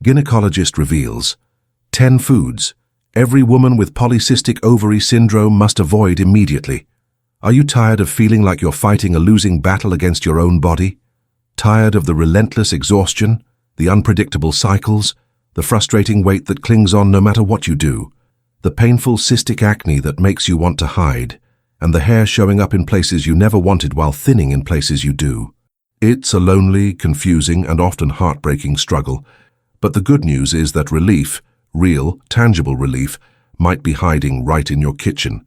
Gynecologist reveals 10 foods every woman with polycystic ovary syndrome must avoid immediately. Are you tired of feeling like you're fighting a losing battle against your own body? Tired of the relentless exhaustion, the unpredictable cycles, the frustrating weight that clings on no matter what you do, the painful cystic acne that makes you want to hide, and the hair showing up in places you never wanted while thinning in places you do? It's a lonely, confusing, and often heartbreaking struggle. But the good news is that relief, real, tangible relief, might be hiding right in your kitchen.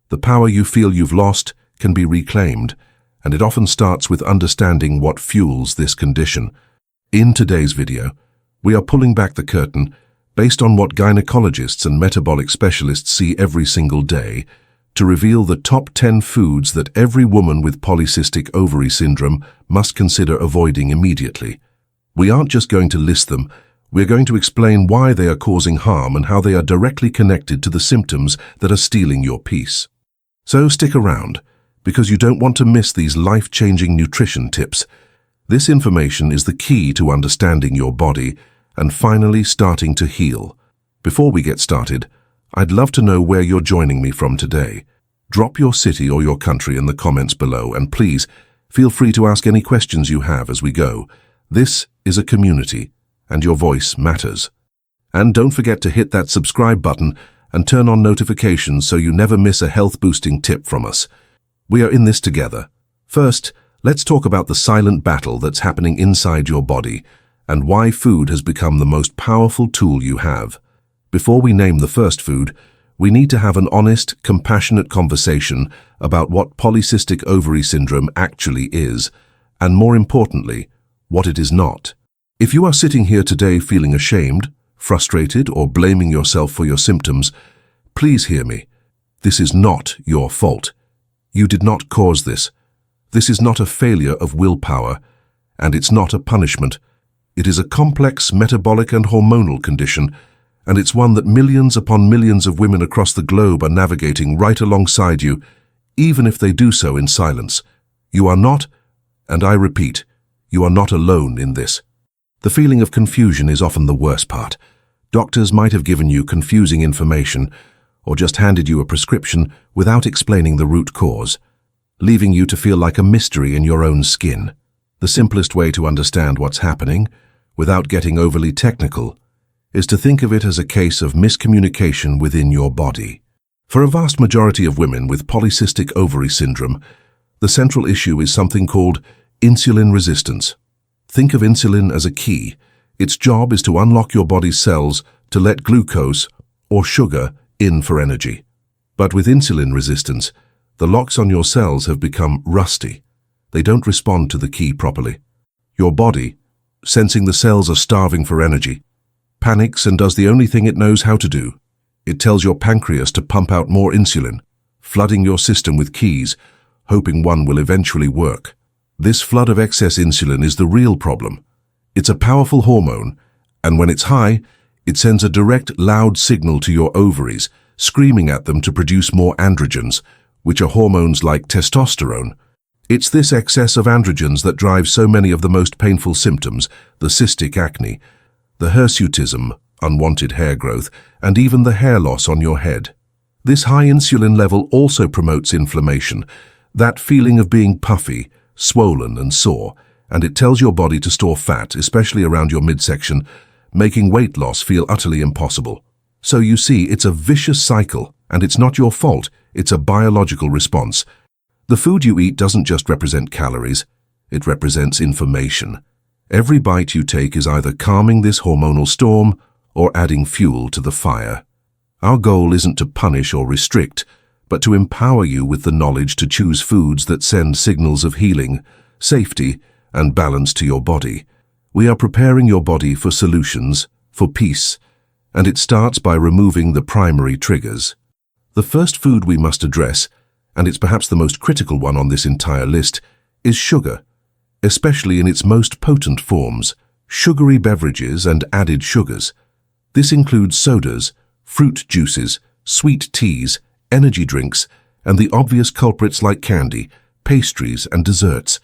The power you feel you've lost can be reclaimed, and it often starts with understanding what fuels this condition. In today's video, we are pulling back the curtain based on what gynecologists and metabolic specialists see every single day to reveal the top 10 foods that every woman with polycystic ovary syndrome must consider avoiding immediately. We aren't just going to list them, we're going to explain why they are causing harm and how they are directly connected to the symptoms that are stealing your peace. So stick around, because you don't want to miss these life-changing nutrition tips. This information is the key to understanding your body and finally starting to heal. Before we get started, I'd love to know where you're joining me from today. Drop your city or your country in the comments below, and please feel free to ask any questions you have as we go. This is a community, and your voice matters. And don't forget to hit that subscribe button and turn on notifications so you never miss a health-boosting tip from us. We are in this together. First, let's talk about the silent battle that's happening inside your body and why food has become the most powerful tool you have. Before we name the first food, we need to have an honest, compassionate conversation about what polycystic ovary syndrome actually is, and more importantly, what it is not. If you are sitting here today feeling ashamed, frustrated, or blaming yourself for your symptoms, please hear me. This is not your fault. You did not cause this. This is not a failure of willpower, and it's not a punishment. It is a complex metabolic and hormonal condition, and it's one that millions upon millions of women across the globe are navigating right alongside you, even if they do so in silence. You are not, and I repeat, you are not alone in this. The feeling of confusion is often the worst part. Doctors might have given you confusing information or just handed you a prescription without explaining the root cause, leaving you to feel like a mystery in your own skin. The simplest way to understand what's happening, without getting overly technical, is to think of it as a case of miscommunication within your body. For a vast majority of women with polycystic ovary syndrome, the central issue is something called insulin resistance. Think of insulin as a key. Its job is to unlock your body's cells to let glucose, or sugar, in for energy. But with insulin resistance, the locks on your cells have become rusty. They don't respond to the key properly. Your body, sensing the cells are starving for energy, panics and does the only thing it knows how to do. It tells your pancreas to pump out more insulin, flooding your system with keys, hoping one will eventually work. This flood of excess insulin is the real problem. It's a powerful hormone, and when it's high, it sends a direct, loud signal to your ovaries, screaming at them to produce more androgens, which are hormones like testosterone. It's this excess of androgens that drives so many of the most painful symptoms, the cystic acne, the hirsutism, unwanted hair growth, and even the hair loss on your head. This high insulin level also promotes inflammation, that feeling of being puffy, swollen and sore, and it tells your body to store fat, especially around your midsection, making weight loss feel utterly impossible. So you see, it's a vicious cycle, and it's not your fault, it's a biological response. The food you eat doesn't just represent calories, it represents information. Every bite you take is either calming this hormonal storm or adding fuel to the fire. Our goal isn't to punish or restrict, but to empower you with the knowledge to choose foods that send signals of healing, safety, and balance to your body. We are preparing your body for solutions, for peace, and it starts by removing the primary triggers. The first food we must address, and it's perhaps the most critical one on this entire list, is sugar, especially in its most potent forms, sugary beverages and added sugars. This includes sodas, fruit juices, sweet teas, energy drinks, and the obvious culprits like candy, pastries, and desserts.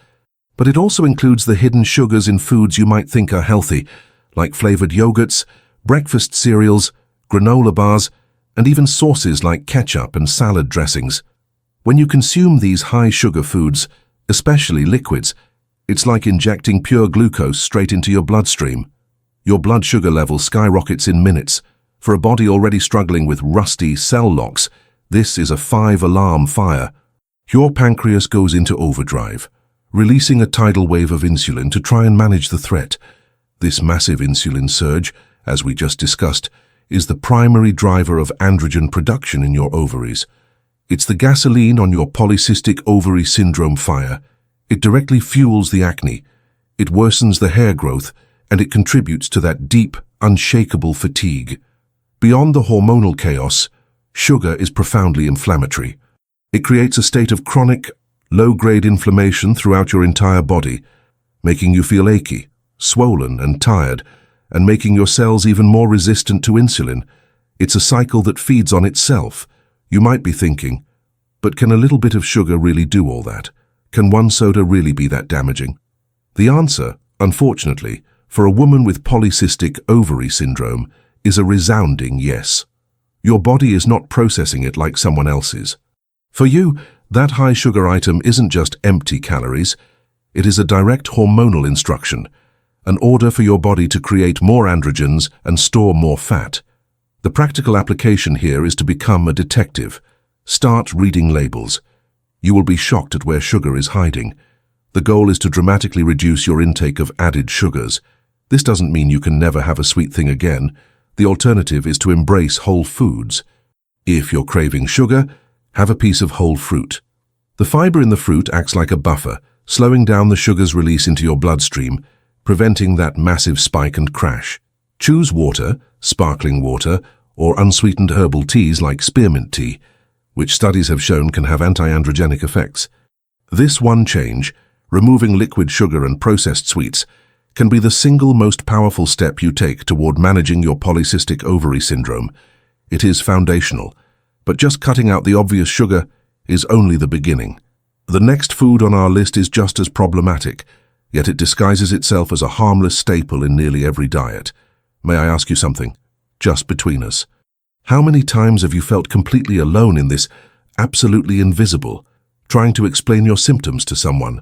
But it also includes the hidden sugars in foods you might think are healthy, like flavored yogurts, breakfast cereals, granola bars, and even sauces like ketchup and salad dressings. When you consume these high-sugar foods, especially liquids, it's like injecting pure glucose straight into your bloodstream. Your blood sugar level skyrockets in minutes. For a body already struggling with rusty cell locks, this is a 5-alarm fire. Your pancreas goes into overdrive, releasing a tidal wave of insulin to try and manage the threat. This massive insulin surge, as we just discussed, is the primary driver of androgen production in your ovaries. It's the gasoline on your polycystic ovary syndrome fire. It directly fuels the acne, it worsens the hair growth, and it contributes to that deep, unshakable fatigue. Beyond the hormonal chaos, sugar is profoundly inflammatory. It creates a state of chronic, low-grade inflammation throughout your entire body, making you feel achy, swollen, and tired, and making your cells even more resistant to insulin. It's a cycle that feeds on itself. You might be thinking, but can a little bit of sugar really do all that? Can one soda really be that damaging? The answer, unfortunately, for a woman with polycystic ovary syndrome, is a resounding yes. Your body is not processing it like someone else's. For you, that high-sugar item isn't just empty calories. It is a direct hormonal instruction, an order for your body to create more androgens and store more fat. The practical application here is to become a detective. Start reading labels. You will be shocked at where sugar is hiding. The goal is to dramatically reduce your intake of added sugars. This doesn't mean you can never have a sweet thing again. The alternative is to embrace whole foods. If you're craving sugar, have a piece of whole fruit. The fiber in the fruit acts like a buffer, slowing down the sugar's release into your bloodstream, preventing that massive spike and crash. Choose water, sparkling water, or unsweetened herbal teas like spearmint tea, which studies have shown can have anti-androgenic effects. This one change, removing liquid sugar and processed sweets, can be the single most powerful step you take toward managing your polycystic ovary syndrome. It is foundational, but just cutting out the obvious sugar is only the beginning. The next food on our list is just as problematic, yet it disguises itself as a harmless staple in nearly every diet. May I ask you something? Just between us. How many times have you felt completely alone in this, absolutely invisible, trying to explain your symptoms to someone?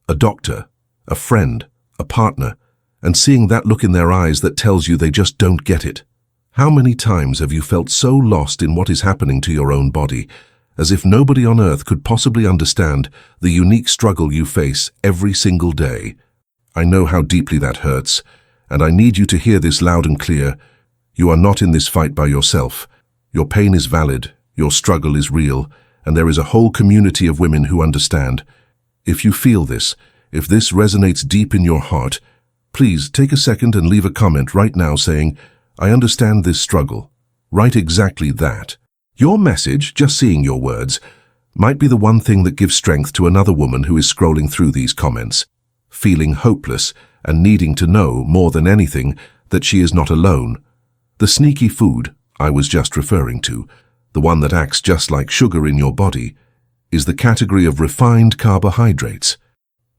A doctor, a friend, a partner, and seeing that look in their eyes that tells you they just don't get it. How many times have you felt so lost in what is happening to your own body, as if nobody on earth could possibly understand the unique struggle you face every single day? I know how deeply that hurts, and I need you to hear this loud and clear. You are not in this fight by yourself. Your pain is valid, your struggle is real, and there is a whole community of women who understand. If you feel this, if this resonates deep in your heart, please take a second and leave a comment right now saying, "I understand this struggle." Write exactly that. Your message, just seeing your words, might be the one thing that gives strength to another woman who is scrolling through these comments, feeling hopeless and needing to know, more than anything, that she is not alone. The sneaky food I was just referring to, the one that acts just like sugar in your body, is the category of refined carbohydrates.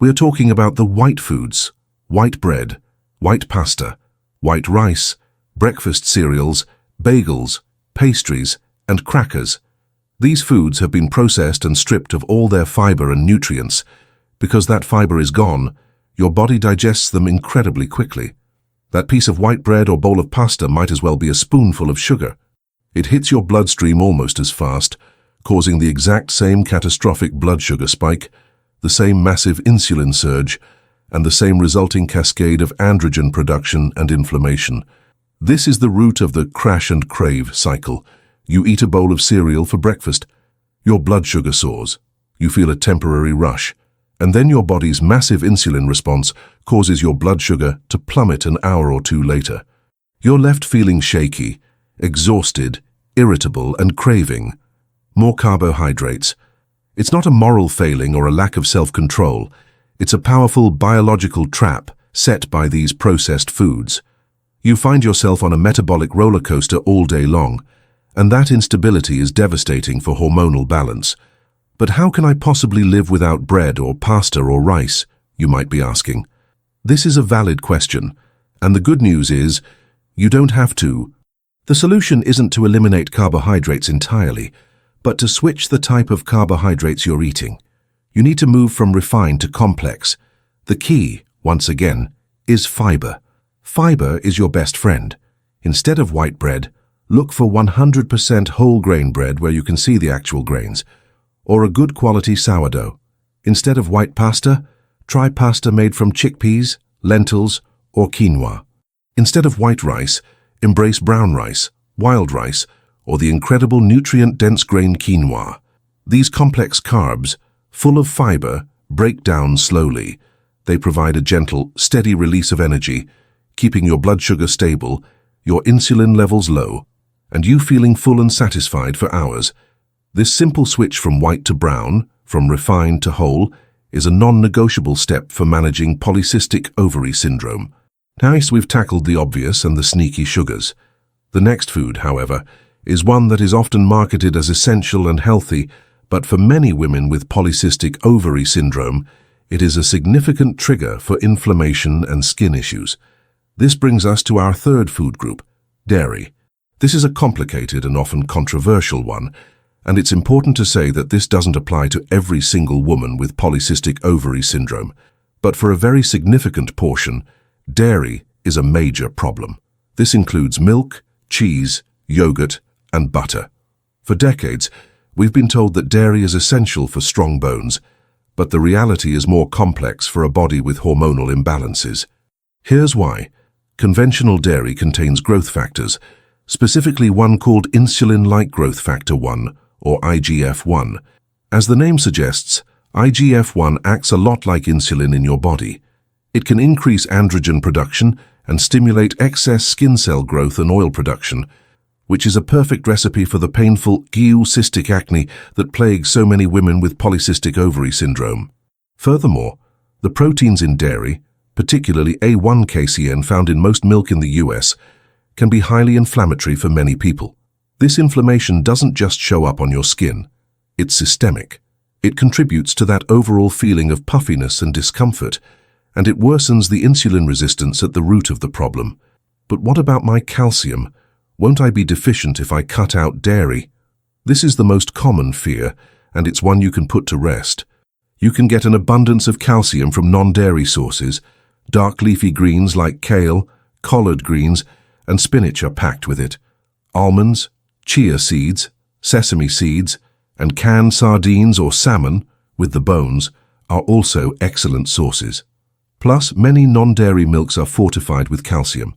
We're talking about the white foods, white bread, white pasta, white rice, breakfast cereals, bagels, pastries, and crackers. These foods have been processed and stripped of all their fiber and nutrients. Because that fiber is gone, your body digests them incredibly quickly. That piece of white bread or bowl of pasta might as well be a spoonful of sugar. It hits your bloodstream almost as fast, causing the exact same catastrophic blood sugar spike, the same massive insulin surge, and the same resulting cascade of androgen production and inflammation. This is the root of the crash and crave cycle. You eat a bowl of cereal for breakfast. Your blood sugar soars. You feel a temporary rush. And then your body's massive insulin response causes your blood sugar to plummet an hour or two later. You're left feeling shaky, exhausted, irritable, and craving more carbohydrates. It's not a moral failing or a lack of self-control. It's a powerful biological trap set by these processed foods. You find yourself on a metabolic roller coaster all day long, and that instability is devastating for hormonal balance. But how can I possibly live without bread or pasta or rice, you might be asking? This is a valid question, And the good news is, you don't have to. The solution isn't to eliminate carbohydrates entirely, but to switch the type of carbohydrates you're eating. You need to move from refined to complex. The key, once again, is fiber. Fiber is your best friend. Instead of white bread, look for 100% whole grain bread where you can see the actual grains, or a good quality sourdough. Instead of white pasta, try pasta made from chickpeas, lentils, or quinoa. Instead of white rice, embrace brown rice, wild rice, or the incredible nutrient-dense grain quinoa. These complex carbs, full of fiber, break down slowly. They provide a gentle, steady release of energy, keeping your blood sugar stable, your insulin levels low, and you feeling full and satisfied for hours. This simple switch from white to brown, from refined to whole, is a non-negotiable step for managing polycystic ovary syndrome. Nice, we've tackled the obvious and the sneaky sugars. The next food, however, is one that is often marketed as essential and healthy, but for many women with polycystic ovary syndrome, it is a significant trigger for inflammation and skin issues. This brings us to our third food group, dairy. This is a complicated and often controversial one, and it's important to say that this doesn't apply to every single woman with polycystic ovary syndrome. But for a very significant portion, dairy is a major problem. This includes milk, cheese, yogurt, and butter. For decades, we've been told that dairy is essential for strong bones, but the reality is more complex for a body with hormonal imbalances. Here's why. Conventional dairy contains growth factors, specifically one called insulin-like growth factor 1, or IGF-1. As the name suggests, IGF-1 acts a lot like insulin in your body. It can increase androgen production and stimulate excess skin cell growth and oil production, which is a perfect recipe for the painful cystic acne that plagues so many women with polycystic ovary syndrome. Furthermore, the proteins in dairy, particularly A1 casein found in most milk in the US, can be highly inflammatory for many people. This inflammation doesn't just show up on your skin. It's systemic. It contributes to that overall feeling of puffiness and discomfort, and it worsens the insulin resistance at the root of the problem. But what about my calcium? Won't I be deficient if I cut out dairy? This is the most common fear, and it's one you can put to rest. You can get an abundance of calcium from non-dairy sources. Dark leafy greens like kale, collard greens, and spinach are packed with it. Almonds, chia seeds, sesame seeds, and canned sardines or salmon, with the bones, are also excellent sources. Plus, many non-dairy milks are fortified with calcium.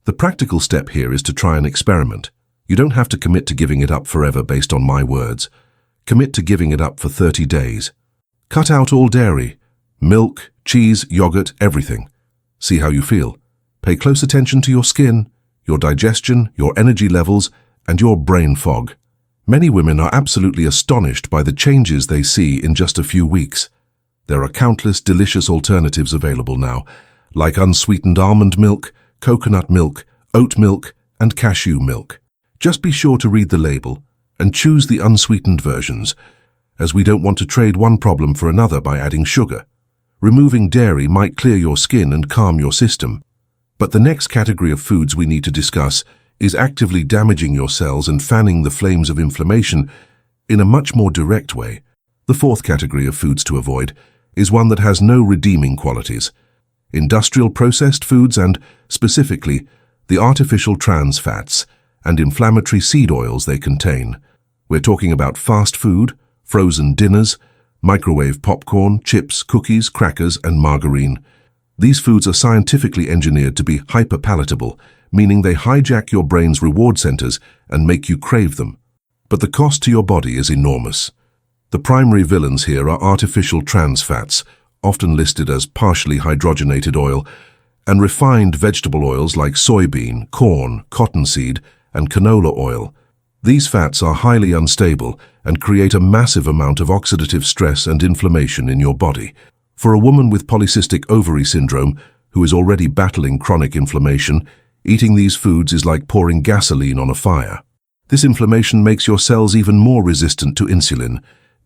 The practical step here is to try an experiment. You don't have to commit to giving it up forever based on my words. Commit to giving it up for 30 days. Cut out all dairy, milk, cheese, yogurt, everything. See how you feel. Pay close attention to your skin, your digestion, your energy levels, and your brain fog. Many women are absolutely astonished by the changes they see in just a few weeks. There are countless delicious alternatives available now, like unsweetened almond milk, coconut milk, oat milk, and cashew milk. Just be sure to read the label and choose the unsweetened versions, as we don't want to trade one problem for another by adding sugar. Removing dairy might clear your skin and calm your system. But the next category of foods we need to discuss is actively damaging your cells and fanning the flames of inflammation in a much more direct way. The fourth category of foods to avoid is one that has no redeeming qualities. Industrial processed foods and, specifically, the artificial trans fats and inflammatory seed oils they contain. We're talking about fast food, frozen dinners, microwave popcorn, chips, cookies, crackers, and margarine. These foods are scientifically engineered to be hyperpalatable, meaning they hijack your brain's reward centers and make you crave them. But the cost to your body is enormous. The primary villains here are artificial trans fats, often listed as partially hydrogenated oil, and refined vegetable oils like soybean, corn, cottonseed, and canola oil. These fats are highly unstable and create a massive amount of oxidative stress and inflammation in your body. For a woman with polycystic ovary syndrome, who is already battling chronic inflammation, eating these foods is like pouring gasoline on a fire. This inflammation makes your cells even more resistant to insulin,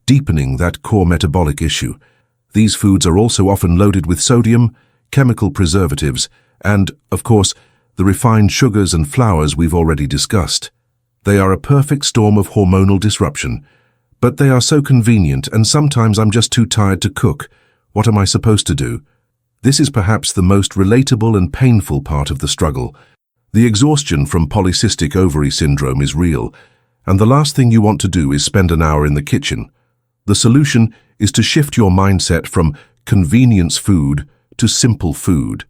deepening that core metabolic issue. These foods are also often loaded with sodium, chemical preservatives, And, of course, the refined sugars and flours we've already discussed. They are a perfect storm of hormonal disruption, but they are so convenient, and sometimes I'm just too tired to cook. What am I supposed to do? This is perhaps the most relatable and painful part of the struggle. The exhaustion from polycystic ovary syndrome is real, and the last thing you want to do is spend an hour in the kitchen. The solution is to shift your mindset from convenience food to simple food.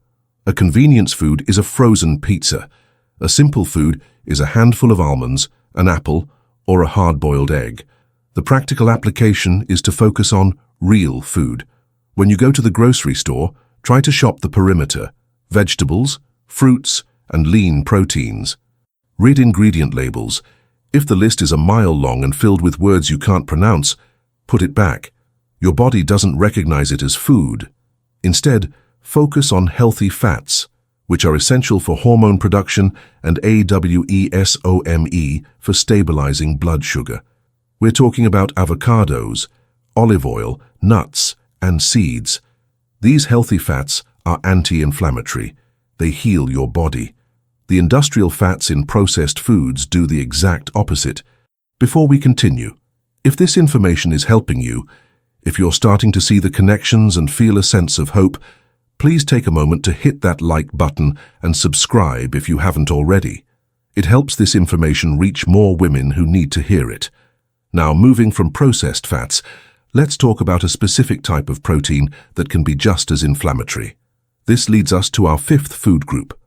A convenience food is a frozen pizza. A simple food is a handful of almonds, an apple, or a hard-boiled egg. The practical application is to focus on real food. When you go to the grocery store, try to shop the perimeter: vegetables, fruits, and lean proteins. Read ingredient labels. If the list is a mile long and filled with words you can't pronounce, put it back. Your body doesn't recognize it as food. Instead, focus on healthy fats, which are essential for hormone production, and AWESOME for stabilizing blood sugar. We're talking about avocados, olive oil, nuts, and seeds. These healthy fats are anti-inflammatory. They heal your body. The industrial fats in processed foods do the exact opposite. Before we continue, if this information is helping you, if you're starting to see the connections and feel a sense of hope, please take a moment to hit that like button and subscribe if you haven't already. It helps this information reach more women who need to hear it. Now, moving from processed fats, let's talk about a specific type of protein that can be just as inflammatory. This leads us to our fifth food group: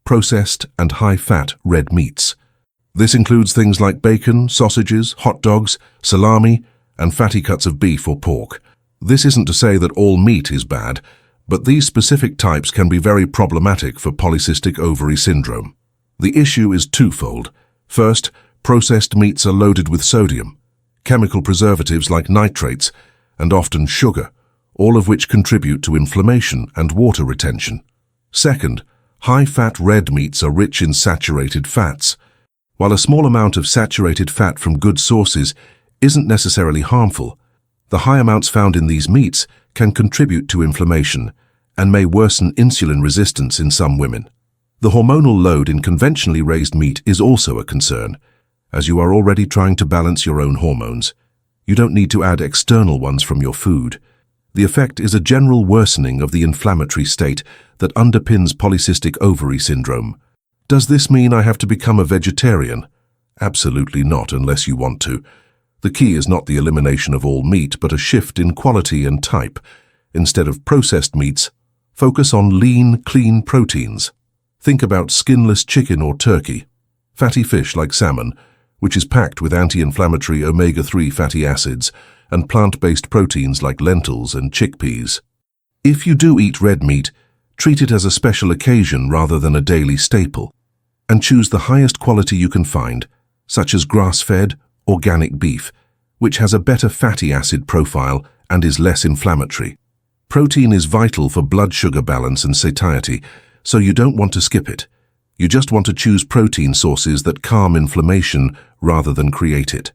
processed and high-fat red meats. This includes things like bacon, sausages, hot dogs, salami, and fatty cuts of beef or pork. This isn't to say that all meat is bad, but these specific types can be very problematic for polycystic ovary syndrome. The issue is twofold. First, processed meats are loaded with sodium, chemical preservatives like nitrates, and often sugar, all of which contribute to inflammation and water retention. Second, high-fat red meats are rich in saturated fats. While a small amount of saturated fat from good sources isn't necessarily harmful, the high amounts found in these meats can contribute to inflammation and may worsen insulin resistance in some women. The hormonal load in conventionally raised meat is also a concern, as you are already trying to balance your own hormones. You don't need to add external ones from your food. The effect is a general worsening of the inflammatory state that underpins polycystic ovary syndrome. Does this mean I have to become a vegetarian? Absolutely not, unless you want to. The key is not the elimination of all meat, but a shift in quality and type. Instead of processed meats, focus on lean, clean proteins. Think about skinless chicken or turkey, fatty fish like salmon, which is packed with anti-inflammatory omega-3 fatty acids, and plant-based proteins like lentils and chickpeas. If you do eat red meat, treat it as a special occasion rather than a daily staple, and choose the highest quality you can find, such as grass-fed, organic beef, which has a better fatty acid profile and is less inflammatory. Protein is vital for blood sugar balance and satiety, so you don't want to skip it. You just want to choose protein sources that calm inflammation rather than create it.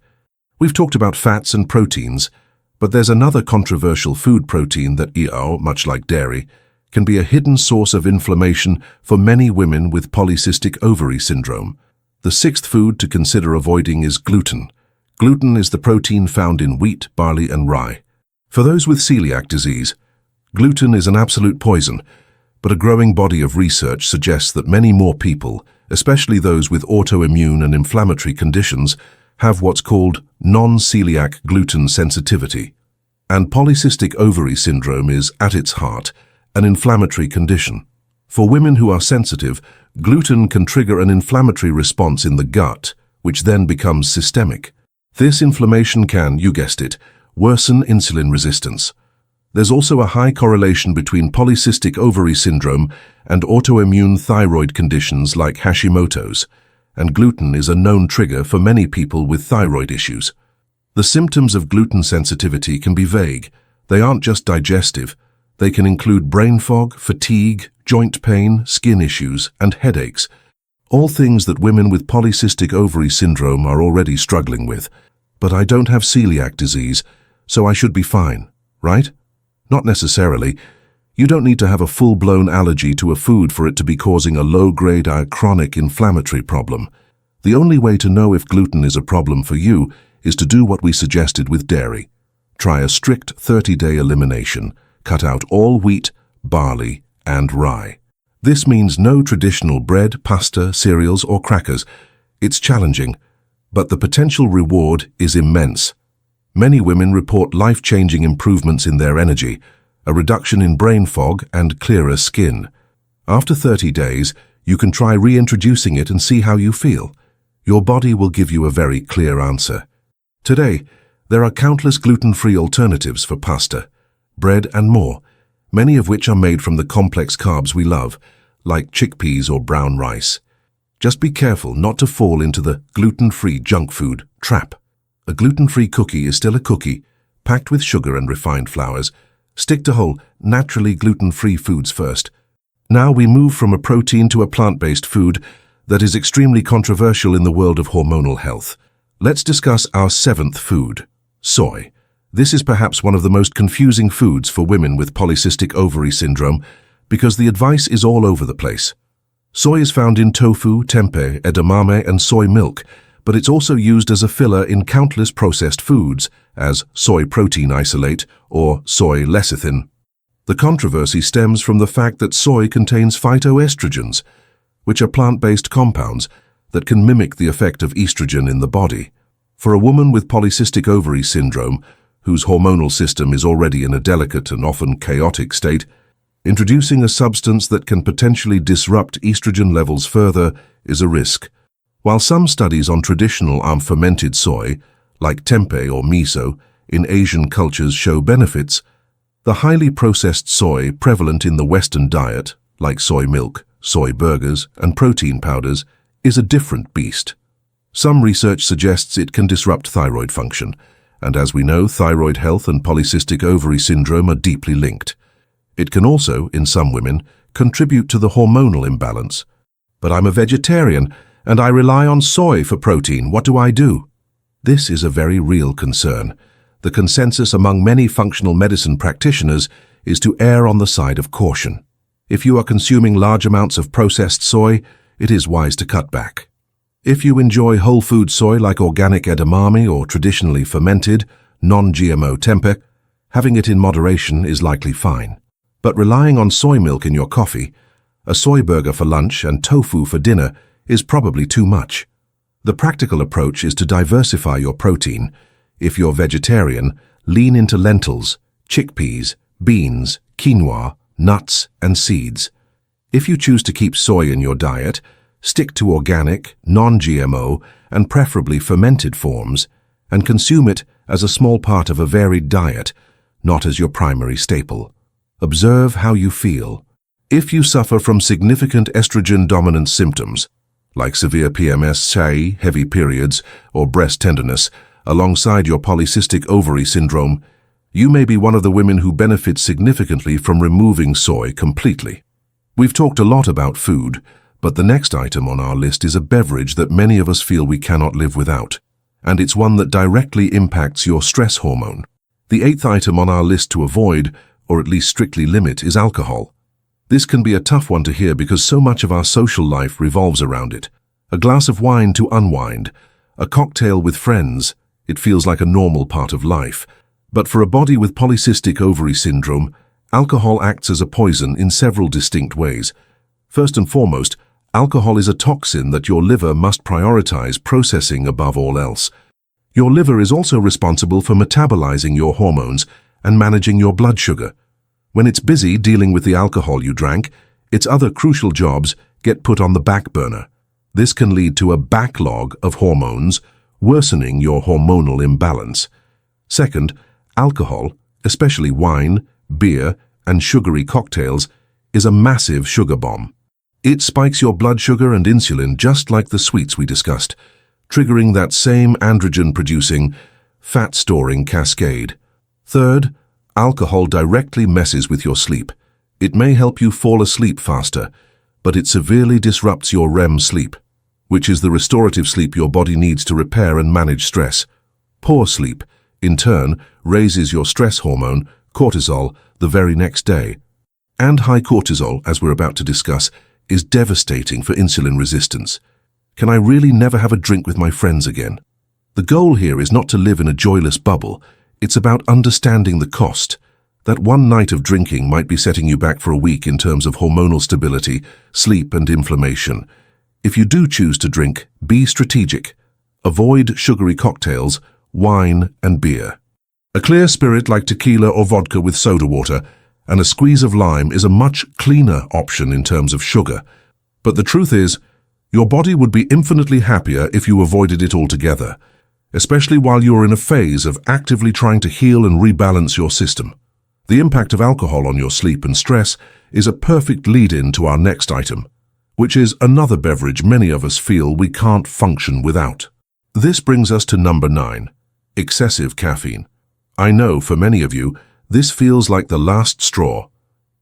We've talked about fats and proteins, but there's another controversial food protein that, much like dairy, can be a hidden source of inflammation for many women with polycystic ovary syndrome. The sixth food to consider avoiding is gluten. Gluten is the protein found in wheat, barley, and rye. For those with celiac disease, gluten is an absolute poison, but a growing body of research suggests that many more people, especially those with autoimmune and inflammatory conditions, have what's called non-celiac gluten sensitivity. And polycystic ovary syndrome is, at its heart, an inflammatory condition. For women who are sensitive, gluten can trigger an inflammatory response in the gut, which then becomes systemic. This inflammation can, you guessed it, worsen insulin resistance. There's also a high correlation between polycystic ovary syndrome and autoimmune thyroid conditions like Hashimoto's, and gluten is a known trigger for many people with thyroid issues. The symptoms of gluten sensitivity can be vague. They aren't just digestive. They can include brain fog, fatigue, joint pain, skin issues, and headaches, all things that women with polycystic ovary syndrome are already struggling with. But I don't have celiac disease, so I should be fine, right? Not necessarily. You don't need to have a full-blown allergy to a food for it to be causing a low-grade chronic inflammatory problem. The only way to know if gluten is a problem for you is to do what we suggested with dairy. Try a strict 30-day elimination. Cut out all wheat, barley, and rye. This means no traditional bread, pasta, cereals, or crackers. It's challenging, but the potential reward is immense. Many women report life-changing improvements in their energy, a reduction in brain fog, and clearer skin. After 30 days, you can try reintroducing it and see how you feel. Your body will give you a very clear answer. Today, there are countless gluten-free alternatives for pasta, bread, and more, many of which are made from the complex carbs we love, like chickpeas or brown rice. Just be careful not to fall into the gluten-free junk food trap. A gluten-free cookie is still a cookie, packed with sugar and refined flours. Stick to whole, naturally gluten-free foods first. Now we move from a protein to a plant-based food that is extremely controversial in the world of hormonal health. Let's discuss our 7th food, soy. This is perhaps one of the most confusing foods for women with polycystic ovary syndrome because the advice is all over the place. Soy is found in tofu, tempeh, edamame, and soy milk, but it's also used as a filler in countless processed foods, as soy protein isolate or soy lecithin. The controversy stems from the fact that soy contains phytoestrogens, which are plant-based compounds that can mimic the effect of estrogen in the body. For a woman with polycystic ovary syndrome, whose hormonal system is already in a delicate and often chaotic state, introducing a substance that can potentially disrupt estrogen levels further is a risk. While some studies on traditional fermented soy, like tempeh or miso, in Asian cultures show benefits, the highly processed soy prevalent in the Western diet, like soy milk, soy burgers, and protein powders, is a different beast. Some research suggests it can disrupt thyroid function, and as we know, thyroid health and polycystic ovary syndrome are deeply linked. It can also, in some women, contribute to the hormonal imbalance. But I'm a vegetarian, and I rely on soy for protein. What do I do? This is a very real concern. The consensus among many functional medicine practitioners is to err on the side of caution. If you are consuming large amounts of processed soy, it is wise to cut back. If you enjoy whole food soy like organic edamame or traditionally fermented, non-GMO tempeh, having it in moderation is likely fine. But relying on soy milk in your coffee, a soy burger for lunch, and tofu for dinner is probably too much. The practical approach is to diversify your protein. If you're vegetarian, lean into lentils, chickpeas, beans, quinoa, nuts, and seeds. If you choose to keep soy in your diet, stick to organic, non-GMO, and preferably fermented forms, and consume it as a small part of a varied diet, not as your primary staple. Observe how you feel. If you suffer from significant estrogen-dominant symptoms, like severe PMS, heavy periods, or breast tenderness, alongside your polycystic ovary syndrome, you may be one of the women who benefits significantly from removing soy completely. We've talked a lot about food, but the next item on our list is a beverage that many of us feel we cannot live without, and it's one that directly impacts your stress hormone. The 8th item on our list to avoid, or at least strictly limit, is alcohol. This can be a tough one to hear because so much of our social life revolves around it. A glass of wine to unwind, a cocktail with friends, it feels like a normal part of life. But for a body with polycystic ovary syndrome, alcohol acts as a poison in several distinct ways. First and foremost, alcohol is a toxin that your liver must prioritize processing above all else. Your liver is also responsible for metabolizing your hormones and managing your blood sugar. When it's busy dealing with the alcohol you drank, its other crucial jobs get put on the back burner. This can lead to a backlog of hormones, worsening your hormonal imbalance. Second, alcohol, especially wine, beer, and sugary cocktails, is a massive sugar bomb. It spikes your blood sugar and insulin just like the sweets we discussed, triggering that same androgen-producing, fat-storing cascade. Third, alcohol directly messes with your sleep. It may help you fall asleep faster, but it severely disrupts your REM sleep, which is the restorative sleep your body needs to repair and manage stress. Poor sleep, in turn, raises your stress hormone, cortisol, the very next day. and high cortisol, as we're about to discuss, is devastating for insulin resistance. Can I really never have a drink with my friends again? The goal here is not to live in a joyless bubble. It's about understanding the cost. That one night of drinking might be setting you back for a week in terms of hormonal stability, sleep, and inflammation. If you do choose to drink, be strategic. Avoid sugary cocktails, wine, and beer. A clear spirit like tequila or vodka with soda water and a squeeze of lime is a much cleaner option in terms of sugar. But the truth is, your body would be infinitely happier if you avoided it altogether, especially while you're in a phase of actively trying to heal and rebalance your system. The impact of alcohol on your sleep and stress is a perfect lead-in to our next item, which is another beverage many of us feel we can't function without. This brings us to number 9, excessive caffeine. I know for many of you, this feels like the last straw.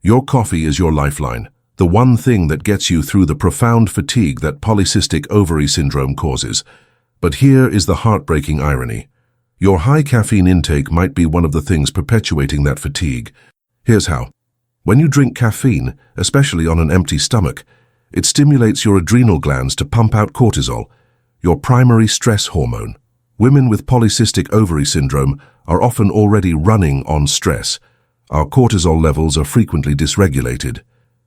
Your coffee is your lifeline, the one thing that gets you through the profound fatigue that polycystic ovary syndrome causes. But here is the heartbreaking irony. Your high caffeine intake might be one of the things perpetuating that fatigue. Here's how. When you drink caffeine, especially on an empty stomach, it stimulates your adrenal glands to pump out cortisol, your primary stress hormone. Women with polycystic ovary syndrome are often already running on stress. Our cortisol levels are frequently dysregulated.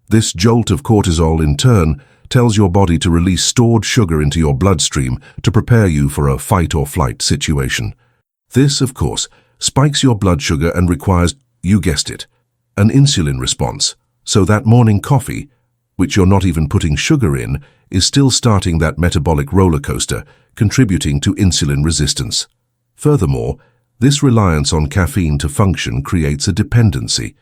This jolt of cortisol, in turn, tells your body to release stored sugar into your bloodstream to prepare you for a fight-or-flight situation. This, of course, spikes your blood sugar and requires, you guessed it, an insulin response. So that morning coffee, which you're not even putting sugar in, is still starting that metabolic roller coaster, contributing to insulin resistance. Furthermore, this reliance on caffeine to function creates a dependency.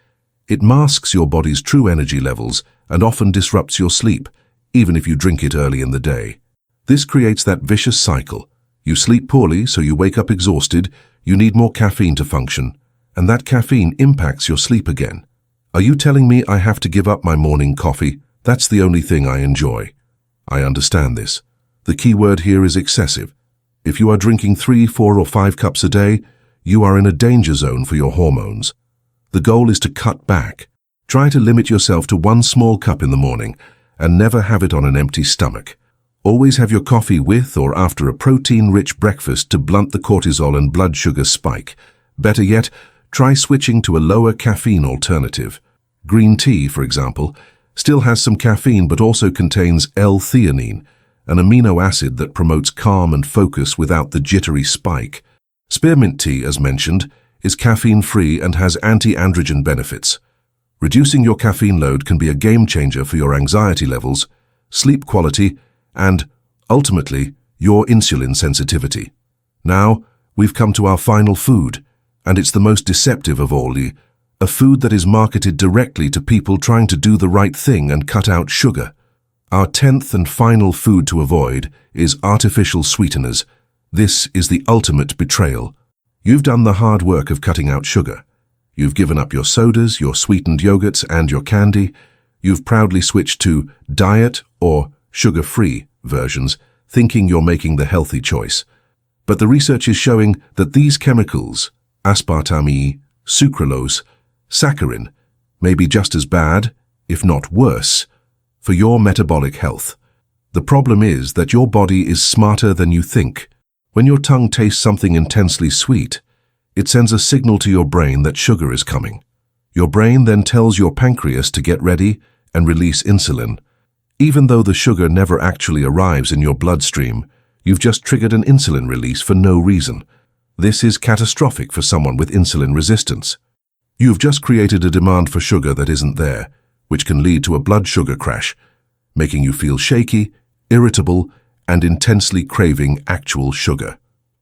It masks your body's true energy levels and often disrupts your sleep, even if you drink it early in the day. This creates that vicious cycle. You sleep poorly, so you wake up exhausted, you need more caffeine to function, and that caffeine impacts your sleep again. Are you telling me I have to give up my morning coffee? That's the only thing I enjoy. I understand this. The key word here is excessive. If you are drinking 3, 4, or 5 cups a day, you are in a danger zone for your hormones. The goal is to cut back. Try to limit yourself to 1 small cup in the morning and never have it on an empty stomach. Always have your coffee with or after a protein-rich breakfast to blunt the cortisol and blood sugar spike. Better yet, try switching to a lower caffeine alternative. Green tea, for example, still has some caffeine but also contains L-theanine, an amino acid that promotes calm and focus without the jittery spike. Spearmint tea, as mentioned, is caffeine-free and has anti-androgen benefits. Reducing your caffeine load can be a game-changer for your anxiety levels, sleep quality, and, ultimately, your insulin sensitivity. Now, we've come to our final food, and it's the most deceptive of all, a food that is marketed directly to people trying to do the right thing and cut out sugar. Our 10th and final food to avoid is artificial sweeteners. This is the ultimate betrayal. You've done the hard work of cutting out sugar. You've given up your sodas, your sweetened yogurts, and your candy. You've proudly switched to diet or sugar-free versions, thinking you're making the healthy choice. But the research is showing that these chemicals, aspartame, sucralose, saccharin, may be just as bad, if not worse, for your metabolic health. The problem is that your body is smarter than you think. When your tongue tastes something intensely sweet, it sends a signal to your brain that sugar is coming. Your brain then tells your pancreas to get ready and release insulin. Even though the sugar never actually arrives in your bloodstream, you've just triggered an insulin release for no reason. This is catastrophic for someone with insulin resistance. You've just created a demand for sugar that isn't there, which can lead to a blood sugar crash, making you feel shaky, irritable, and intensely craving actual sugar.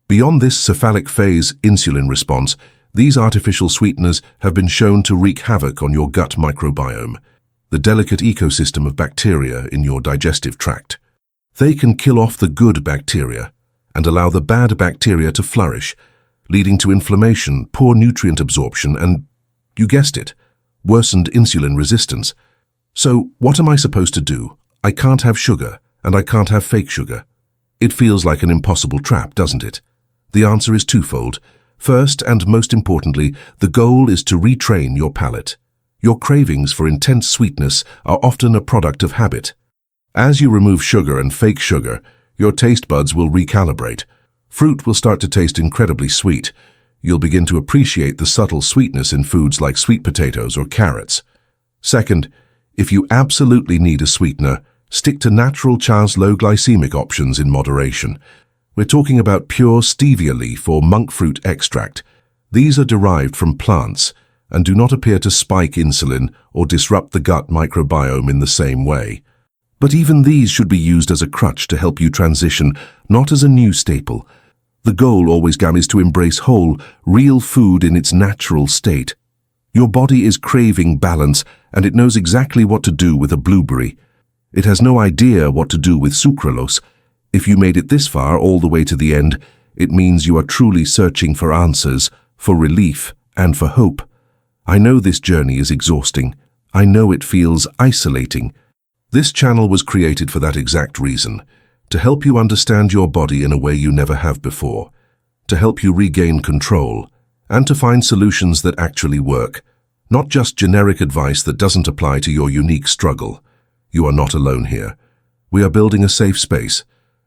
Beyond this cephalic phase insulin response, these artificial sweeteners have been shown to wreak havoc on your gut microbiome, the delicate ecosystem of bacteria in your digestive tract. They can kill off the good bacteria and allow the bad bacteria to flourish, leading to inflammation, poor nutrient absorption, and, you guessed it, worsened insulin resistance. So, what am I supposed to do? I can't have sugar, and I can't have fake sugar. It feels like an impossible trap, doesn't it? The answer is twofold. First, and most importantly, the goal is to retrain your palate. Your cravings for intense sweetness are often a product of habit. As you remove sugar and fake sugar, your taste buds will recalibrate. Fruit will start to taste incredibly sweet. You'll begin to appreciate the subtle sweetness in foods like sweet potatoes or carrots. Second, if you absolutely need a sweetener, stick to natural child's low glycemic options in moderation. We're talking about pure stevia leaf or monk fruit extract. These are derived from plants and do not appear to spike insulin or disrupt the gut microbiome in the same way. But even these should be used as a crutch to help you transition, not as a new staple. The goal always is to embrace whole, real food in its natural state. Your body is craving balance, and it knows exactly what to do with a blueberry. It has no idea what to do with sucralose. If you made it this far, all the way to the end, it means you are truly searching for answers, for relief, and for hope. I know this journey is exhausting. I know it feels isolating. This channel was created for that exact reason, to help you understand your body in a way you never have before, to help you regain control, and to find solutions that actually work, not just generic advice that doesn't apply to your unique struggle. You are not alone here. We are building a safe space,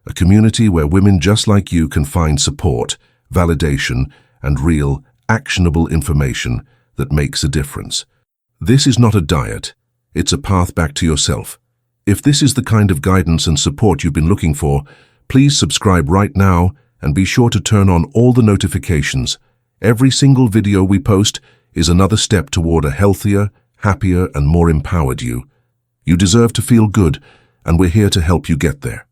a community where women just like you can find support, validation, and real, actionable information that makes a difference. This is not a diet. It's a path back to yourself. If this is the kind of guidance and support you've been looking for, please subscribe right now and be sure to turn on all the notifications. Every single video we post is another step toward a healthier, happier, and more empowered you. You deserve to feel good, and we're here to help you get there.